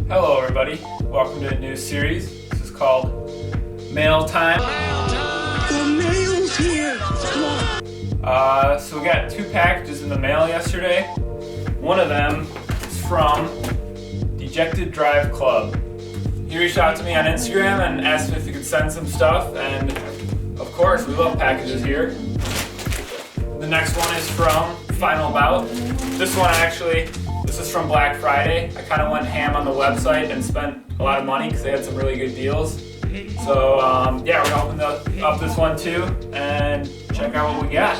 Hello everybody, welcome to a new series. This is called Mail Time. The mail's here! Come on! So we got 2 packages in the mail yesterday. One of them is from Dejected Drive Club. He reached out to me on Instagram and asked me if he could send some stuff, and of course we love packages here. The next one is from BOUT. This is from Black Friday. I kind of went ham on the website and spent a lot of money because they had some really good deals. So yeah, we're gonna open up this one too and check out what we got.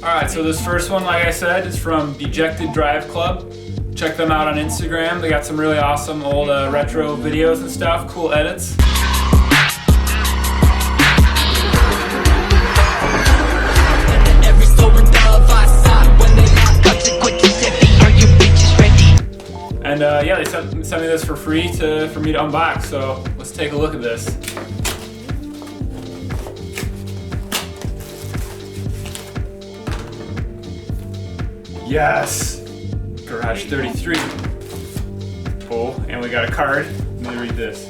Alright, so this first one, like I said, is from Dejected Drive Club. Check them out on Instagram. They got some really awesome old retro videos and stuff, cool edits. And yeah, they sent me this for free for me to unbox, so let's take a look at this. Yes! Garage 33. Oh, and we got a card. Let me read this.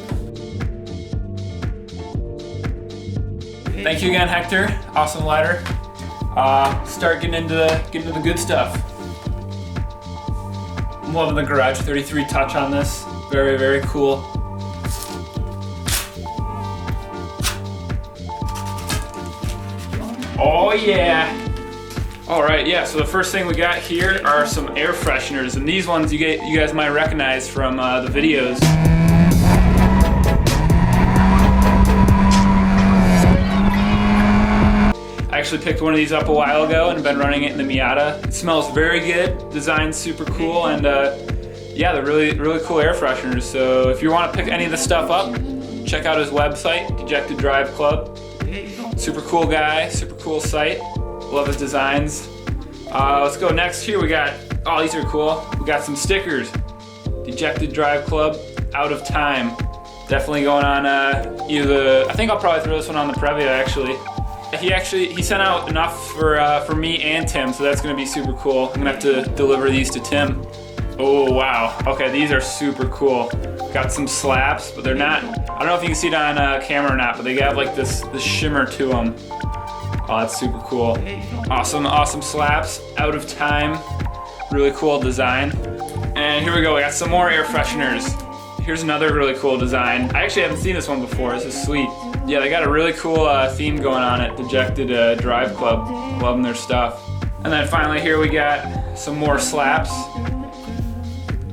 Thank you again, Hector. Awesome letter. Start getting into the good stuff. I'm loving the Garage 33 touch on this. Very, very cool. Oh yeah! Alright, yeah, so the first thing we got here are some air fresheners, and these ones you guys might recognize from the videos. I actually picked one of these up a while ago and been running it in the Miata. It smells very good, design's super cool, and yeah, they're really cool air fresheners. So if you want to pick any of the stuff up, check out his website, Dejected Drive Club. Super cool guy, super cool site. Love his designs. Let's go next here. We got, oh, these are cool. We got some stickers. Dejected Drive Club, Out of Time. Definitely going on I think I'll probably throw this one on the Previa actually. He sent out enough for me and Tim, so that's gonna be super cool. I'm gonna have to deliver these to Tim. Oh wow, okay, these are super cool. Got some slaps, but they're not, I don't know if you can see it on camera or not, but they have like this shimmer to them. Oh, that's super cool. Awesome slaps, Out of Time. Really cool design. And here we go, we got some more air fresheners. Here's another really cool design. I actually haven't seen this one before, this is sweet. Yeah, they got a really cool theme going on at Dejected Drive Club. Loving their stuff. And then finally here we got some more slaps.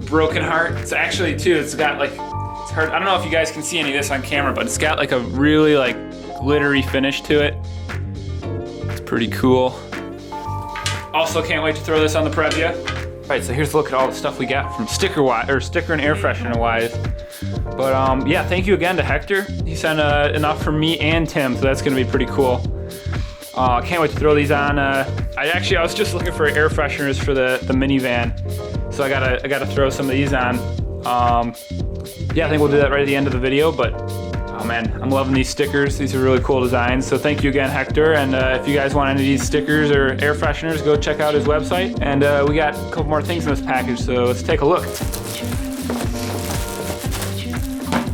Broken Heart. It's actually too, it's got like, it's hard. I don't know if you guys can see any of this on camera, but it's got like a really like glittery finish to it. It's pretty cool. Also can't wait to throw this on the Previa. Alright, so here's a look at all the stuff we got from sticker and air freshener wise. But yeah, thank you again to Hector. He sent enough for me and Tim, so that's gonna be pretty cool. Can't wait to throw these on. I was just looking for air fresheners for the minivan, so I gotta throw some of these on. Yeah, I think we'll do that right at the end of the video. But oh man, I'm loving these stickers. These are really cool designs. So thank you again, Hector. And if you guys want any of these stickers or air fresheners, go check out his website. And we got a couple more things in this package, so let's take a look.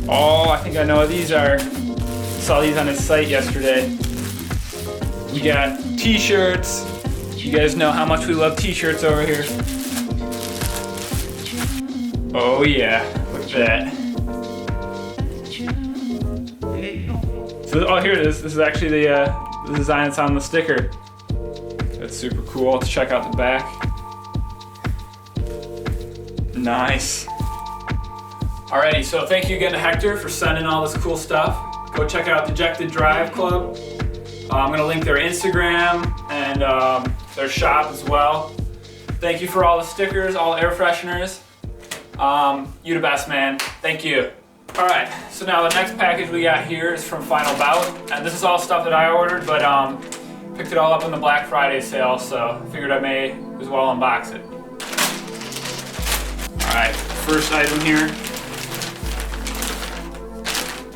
Oh, I think I know what these are. Saw these on his site yesterday. We got t-shirts. You guys know how much we love t-shirts over here. Oh yeah, look at that. So, oh, here it is. This is actually the design that's on the sticker. That's super cool. Let's check out the back. Nice. Alrighty, so thank you again to Hector for sending all this cool stuff. Go check out Dejected Drive Club. I'm gonna link their Instagram and their shop as well. Thank you for all the stickers, all the air fresheners. You the best, man. Thank you. Alright, so now the next package we got here is from BOUT. And this is all stuff that I ordered, but picked it all up in the Black Friday sale, so figured I may as well unbox it. Alright, first item here.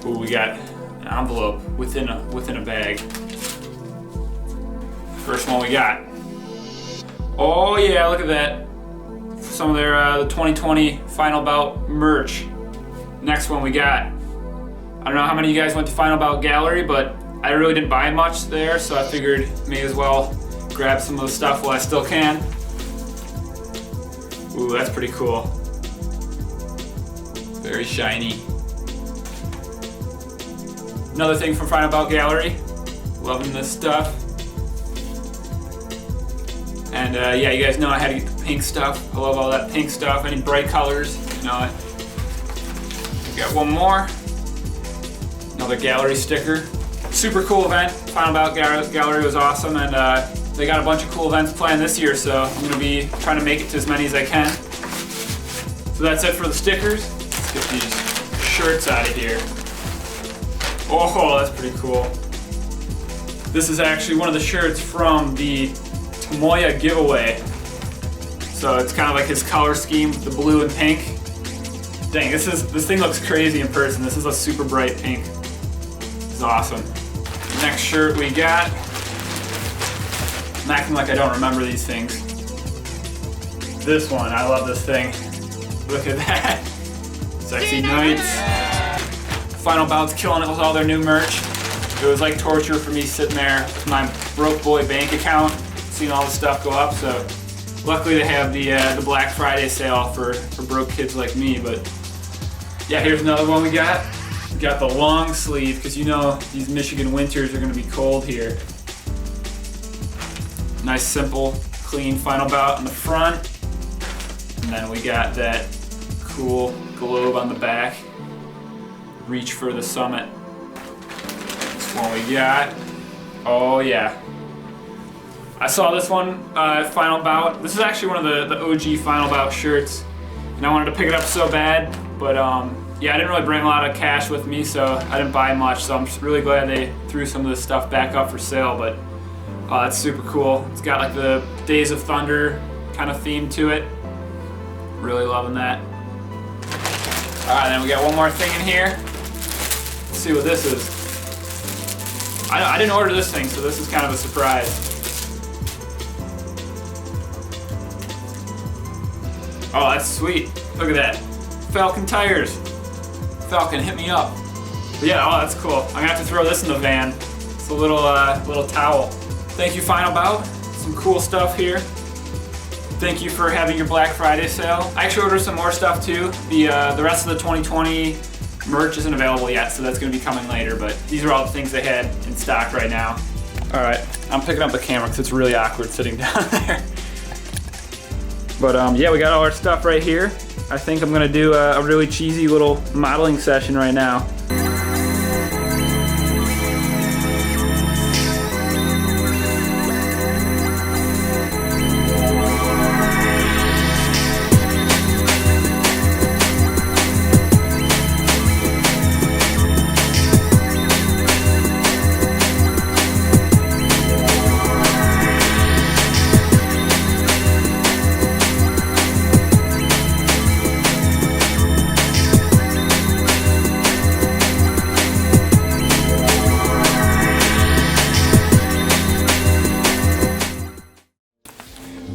Ooh, we got an envelope within a bag. First one we got. Oh yeah, look at that. Some of their the 2020 BOUT merch. Next one we got, I don't know how many of you guys went to Final Bout Gallery, but I really didn't buy much there, so I figured may as well grab some of the stuff while I still can. Ooh, that's pretty cool. Very shiny. Another thing from Final Bout Gallery. Loving this stuff. And yeah, you guys know I had to get the pink stuff. I love all that pink stuff. Any bright colors, you know it. Got one more. Another gallery sticker. Super cool event. Final Bout Gallery was awesome, and they got a bunch of cool events planned this year, so I'm gonna be trying to make it to as many as I can. So that's it for the stickers. Let's get these shirts out of here. Oh, that's pretty cool. This is actually one of the shirts from the Tomoya giveaway. So it's kind of like his color scheme with the blue and pink. Dang, this thing looks crazy in person. This is a super bright pink. It's awesome. Next shirt we got. I'm acting like I don't remember these things. This one, I love this thing. Look at that. Sexy Knights. Final Bout's killing it with all their new merch. It was like torture for me sitting there with my broke boy bank account, seeing all the stuff go up. So luckily they have the Black Friday sale for broke kids like me. But yeah, here's another one we got. We got the long sleeve, because you know these Michigan winters are gonna be cold here. Nice, simple, clean Final Bout on the front. And then we got that cool globe on the back. Reach for the summit. This one we got. Oh yeah. I saw this one at Final Bout. This is actually one of the OG Final Bout shirts. And I wanted to pick it up so bad, but yeah, I didn't really bring a lot of cash with me, so I didn't buy much. So I'm just really glad they threw some of this stuff back up for sale, but it's super cool. It's got like the Days of Thunder kind of theme to it. Really loving that. Alright, then we got one more thing in here. Let's see what this is. I didn't order this thing, so this is kind of a surprise. Oh, that's sweet. Look at that. Falcon tires. Falcon, hit me up. But yeah, oh, that's cool. I'm gonna have to throw this in the van. It's a little towel. Thank you, Final Bout. Some cool stuff here. Thank you for having your Black Friday sale. I actually ordered some more stuff too. The rest of the 2020 merch isn't available yet, so that's gonna be coming later, but these are all the things they had in stock right now. All right, I'm picking up the camera because it's really awkward sitting down there. But yeah, we got all our stuff right here. I think I'm gonna do a really cheesy little modeling session right now.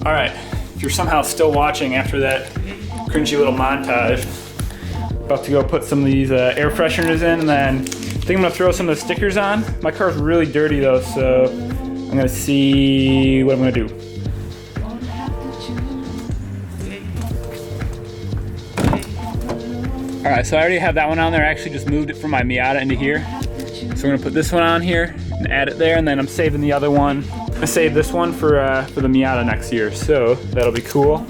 Alright, if you're somehow still watching after that cringy little montage, about to go put some of these air fresheners in, and then I think I'm going to throw some of the stickers on. My car's really dirty though, so I'm going to see what I'm going to do. Alright, so I already have that one on there. I actually just moved it from my Miata into here. So we're going to put this one on here and add it there, and then I'm saving the other one. I saved this one for the Miata next year, so that'll be cool.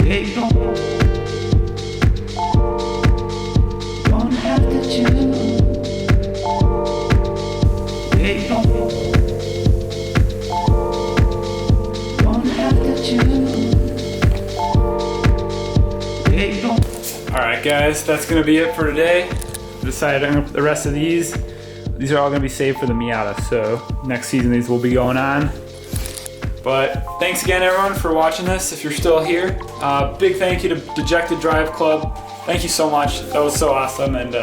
They don't have to choose. They don't have to choose. They don't. All right, guys, that's gonna be it for today. Decided on the rest of these. These are all gonna be saved for the Miata, so next season these will be going on. But thanks again, everyone, for watching this. If you're still here, big thank you to Dejected Drive Club. Thank you so much. That was so awesome, and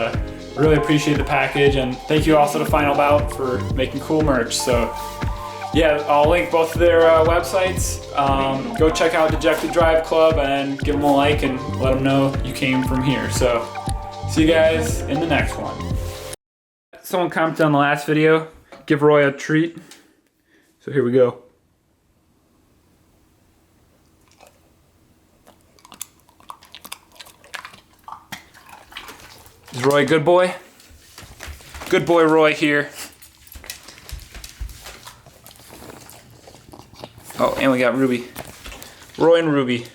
really appreciate the package. And thank you also to Final BOUT for making cool merch. So yeah, I'll link both of their websites. Go check out Dejected Drive Club and give them a like and let them know you came from here. So see you guys in the next one. Someone commented on the last video, give Roy a treat. So here we go. Is Roy a good boy? Good boy Roy here. Oh, and we got Ruby. Roy and Ruby.